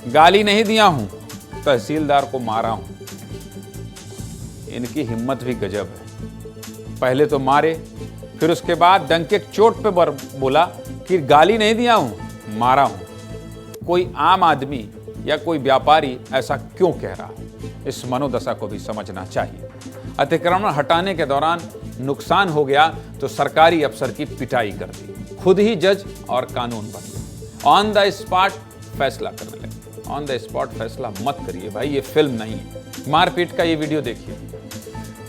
गाली नहीं दिया हूं, तहसीलदार को मारा हूं। इनकी हिम्मत भी गजब है। पहले तो मारे, फिर उसके बाद डंके चोट पे बोला कि गाली नहीं दिया हूं, मारा हूं। कोई आम आदमी या कोई व्यापारी ऐसा क्यों कह रहा है? इस मनोदशा को भी समझना चाहिए। अतिक्रमण हटाने के दौरान नुकसान हो गया तो सरकारी अफसर की पिटाई कर दी, खुद ही जज और कानून बन गए, ऑन द स्पॉट फैसला करने लगे। ऑन द स्पॉट फैसला मत करिए भाई, ये फिल्म नहीं है। मारपीट का ये वीडियो देखिए।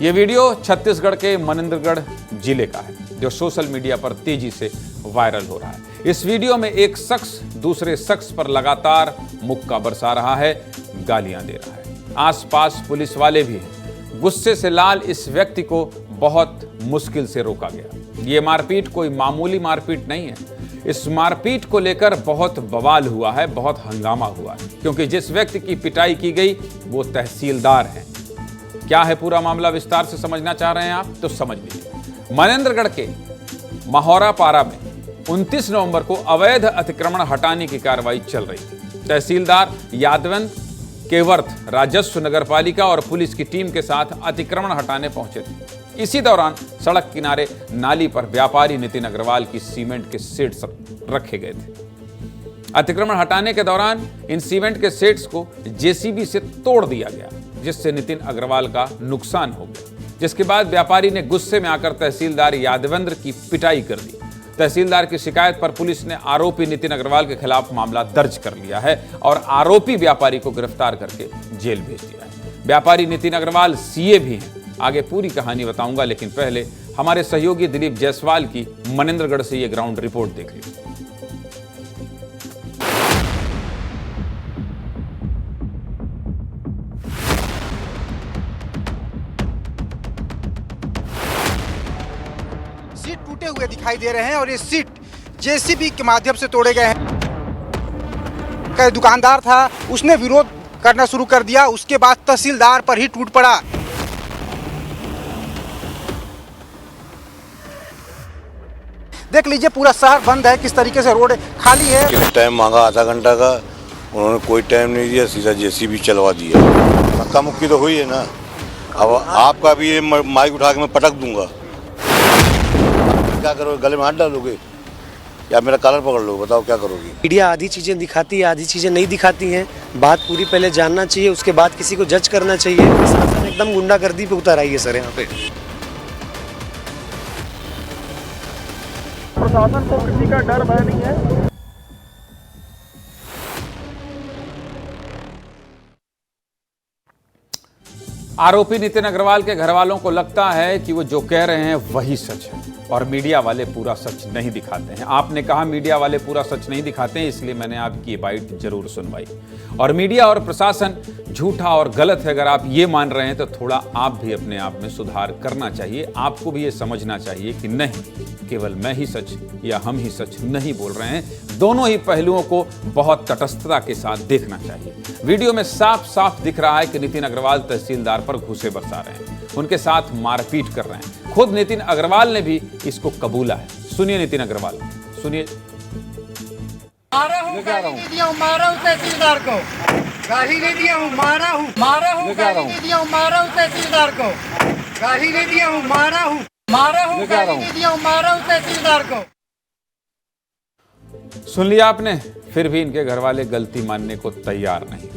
ये वीडियो छत्तीसगढ़ के मनेंद्रगढ़ जिले का है, जो सोशल मीडिया पर तेजी से वायरल हो रहा है। इस वीडियो में एक शख्स दूसरे शख्स पर लगातार मुक्का बरसा रहा है, गालियां दे रहा है। आसपास पुलिस वाले भी हैं। गुस्से से लाल इस व्यक्ति को बहुत मुश्किल से रोका गया। ये मारपीट कोई मामूली मारपीट नहीं है। इस मारपीट को लेकर बहुत बवाल हुआ है, बहुत हंगामा हुआ है, क्योंकि जिस व्यक्ति की पिटाई की गई वो तहसीलदार हैं। क्या है पूरा मामला, विस्तार से समझना चाह रहे हैं आप तो समझ लीजिए। मनेंद्रगढ़ के महोरा पारा में 29 नवंबर को अवैध अतिक्रमण हटाने की कार्रवाई चल रही थी। तहसीलदार यादवेंद्र केवर्थ राजस्व नगरपालिका और पुलिस की टीम के साथ अतिक्रमण हटाने पहुंचे थे। इसी दौरान सड़क किनारे नाली पर व्यापारी नितिन अग्रवाल की सीमेंट के सेट्स रखे गए थे। अतिक्रमण हटाने के दौरान इन सीमेंट के सेट्स को जेसीबी से तोड़ दिया गया, जिससे नितिन अग्रवाल का नुकसान हो गया। जिसके बाद व्यापारी ने गुस्से में आकर तहसीलदार यादवेंद्र की पिटाई कर दी। तहसीलदार की शिकायत पर पुलिस ने आरोपी नितिन अग्रवाल के खिलाफ मामला दर्ज कर लिया है और आरोपी व्यापारी को गिरफ्तार करके जेल भेज दिया है। व्यापारी नितिन अग्रवाल सीए भी हैं। आगे पूरी कहानी बताऊंगा, लेकिन पहले हमारे सहयोगी दिलीप जायसवाल की मनेंद्रगढ़ से ये ग्राउंड रिपोर्ट देख लीजिए। सीट टूटे हुए दिखाई दे रहे हैं और ये सीट जेसीबी के माध्यम से तोड़े गए हैं। का दुकानदार था, उसने विरोध करना शुरू कर दिया, उसके बाद तहसीलदार पर ही टूट पड़ा। देख लीजिए पूरा शहर बंद है, किस तरीके से रोड खाली है। टाइम मांगा आधा घंटा का, उन्होंने कोई टाइम नहीं दिया, सीधा जेसीबी चलवा दिया। धक्का मुक्की तो हुई है ना। अब आपका भी ये माइक उठा के मैं पटक दूंगा। क्या करोगे, गले में हाथ डालोगे या मेरा कॉलर पकड़ लो, बताओ क्या करोगी? मीडिया आधी चीजें दिखाती है, आधी चीजें नहीं दिखाती हैं। बात पूरी पहले जानना चाहिए, उसके बाद किसी को जज करना चाहिए। प्रशासन एकदम गुंडागर्दी पे उतर आई है सर यहाँ पे। प्रशासन को किसी का डर भय नहीं है। आरोपी नितिन अग्रवाल के घर वालों को लगता है कि वो जो कह रहे हैं वही सच है और मीडिया वाले पूरा सच नहीं दिखाते हैं। आपने कहा मीडिया वाले पूरा सच नहीं दिखाते हैं, इसलिए मैंने आपकी ये बाइट जरूर सुनवाई। और मीडिया और प्रशासन झूठा और गलत है, अगर आप ये मान रहे हैं तो थोड़ा आप भी अपने आप में सुधार करना चाहिए। आपको भी ये समझना चाहिए कि नहीं केवल मैं ही सच या हम ही सच नहीं बोल रहे हैं। दोनों ही पहलुओं को बहुत तटस्थता के साथ देखना चाहिए। वीडियो में साफ साफ दिख रहा है कि नितिन अग्रवाल तहसीलदार पर घूंसे बरसा रहे हैं, उनके साथ मारपीट कर रहे हैं। खुद नितिन अग्रवाल ने भी इसको कबूला है। सुनिए नितिन अग्रवाल, सुनिए। मारा हूँ तहसीलदार को, गाली नहीं दिया हूँ, मारा हूँ, गाली नहीं दिया हूँ, मारा हूँ तहसीलदार को, गाली नहीं दिया हूँ, मारा हूँ, गाली नहीं दिया हूँ, मारा हूँ तहसीलदार को। सुन लिया आपने, फिर भी इनके घर वाले गलती मानने को तैयार नहीं।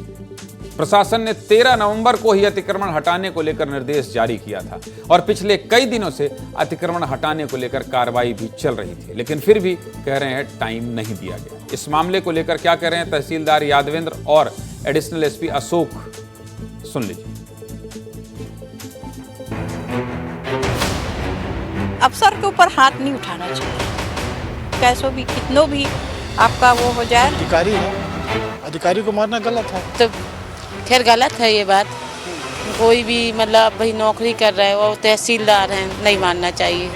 प्रशासन ने 13 नवंबर को ही अतिक्रमण हटाने को लेकर निर्देश जारी किया था और पिछले कई दिनों से अतिक्रमण हटाने को लेकर कार्रवाई भी चल रही थी, लेकिन फिर भी कह रहे हैं टाइम नहीं दिया गया। इस मामले को लेकर क्या कह रहे हैं तहसीलदार यादवेंद्र और एडिशनल एसपी अशोक, सुन लीजिए। अफसर के ऊपर हाथ नहीं उठाना चाहिए, कैसो भी कितनों भी आपका वो हो जाए। अधिकारी को मारना गलत है। तो खैर गलत है ये बात। कोई भी मतलब भाई नौकरी कर रहा है, वो तहसीलदार हैं, नहीं मानना चाहिए।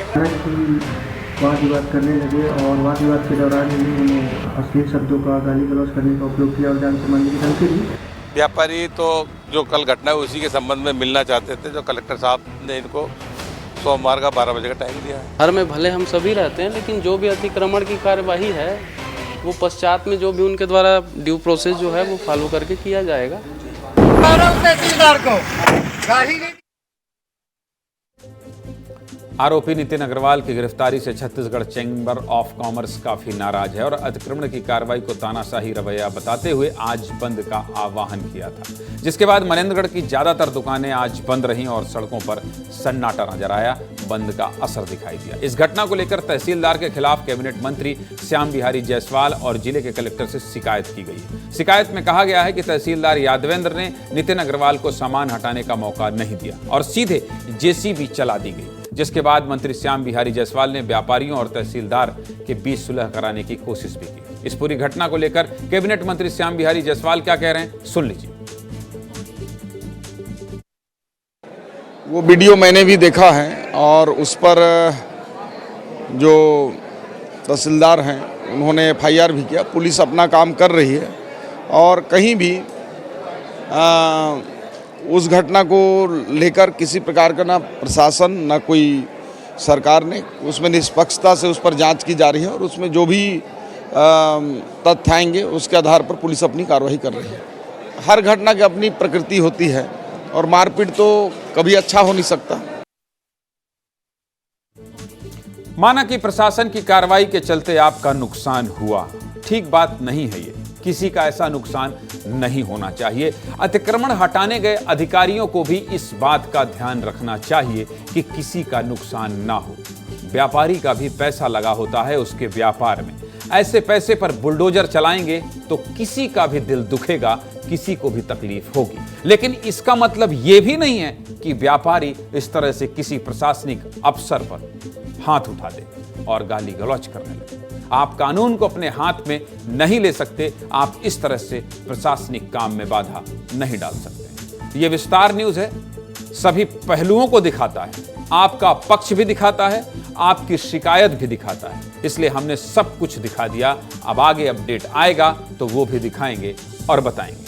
वाद विवाद करने लगे और वाद विवाद के दौरान उन्होंने अश्लील शब्दों का, गाली गलौज करने का उपयोग किया और जान से मारने की धमकी दी। व्यापारी तो जो कल घटना है उसी के संबंध में मिलना चाहते थे, जो कलेक्टर साहब ने इनको सोमवार का 12 बजे का टाइम दिया है। हर में भले हम सभी रहते हैं, लेकिन जो भी अतिक्रमण की कार्यवाही है वो पश्चात में जो भी उनके द्वारा ड्यू प्रोसेस जो है वो फॉलो करके किया जाएगा। मारा हूं तहसीलदार को, गाली नहीं। आरोपी नितिन अग्रवाल की गिरफ्तारी से छत्तीसगढ़ चैम्बर ऑफ कॉमर्स काफी नाराज है और अतिक्रमण की कार्रवाई को तानाशाही रवैया बताते हुए आज बंद का आह्वान किया था, जिसके बाद मनेंद्रगढ़ की ज्यादातर दुकानें आज बंद रहीं और सड़कों पर सन्नाटा नजर आया। बंद का असर दिखाई दिया। इस घटना को लेकर तहसीलदार के खिलाफ कैबिनेट मंत्री श्याम बिहारी जायसवाल और जिले के कलेक्टर से शिकायत की गई है। शिकायत में कहा गया है कि तहसीलदार यादवेंद्र ने नितिन अग्रवाल को सामान हटाने का मौका नहीं दिया और सीधे जेसीबी चला दी गई, जिसके बाद मंत्री श्याम बिहारी जायसवाल ने व्यापारियों और तहसीलदार के बीच सुलह कराने की कोशिश भी की। इस पूरी घटना को लेकर कैबिनेट मंत्री श्याम बिहारी जायसवाल क्या कह रहे हैं, सुन लीजिए। वो वीडियो मैंने भी देखा है और उस पर जो तहसीलदार हैं उन्होंने एफआईआर भी किया। पुलिस अपना काम कर रही है और कहीं भी उस घटना को लेकर किसी प्रकार का ना प्रशासन ना कोई सरकार ने उसमें निष्पक्षता से उस पर जांच की जा रही है और उसमें जो भी तथ्य आएंगे उसके आधार पर पुलिस अपनी कार्रवाई कर रही है। हर घटना की अपनी प्रकृति होती है और मारपीट तो कभी अच्छा हो नहीं सकता। माना कि प्रशासन की कार्रवाई के चलते आपका नुकसान हुआ, ठीक बात नहीं है ये, किसी का ऐसा नुकसान नहीं होना चाहिए। अतिक्रमण हटाने गए अधिकारियों को भी इस बात का ध्यान रखना चाहिए कि किसी का नुकसान ना हो। व्यापारी का भी पैसा लगा होता है उसके व्यापार में, ऐसे पैसे पर बुलडोजर चलाएंगे तो किसी का भी दिल दुखेगा, किसी को भी तकलीफ होगी। लेकिन इसका मतलब यह भी नहीं है कि व्यापारी इस तरह से किसी प्रशासनिक अफसर पर हाथ उठा दे और गाली गलौज करने लगे। आप कानून को अपने हाथ में नहीं ले सकते, आप इस तरह से प्रशासनिक काम में बाधा नहीं डाल सकते। यह विस्तार न्यूज़ है, सभी पहलुओं को दिखाता है, आपका पक्ष भी दिखाता है, आपकी शिकायत भी दिखाता है, इसलिए हमने सब कुछ दिखा दिया। अब आगे अपडेट आएगा तो वो भी दिखाएंगे और बताएंगे।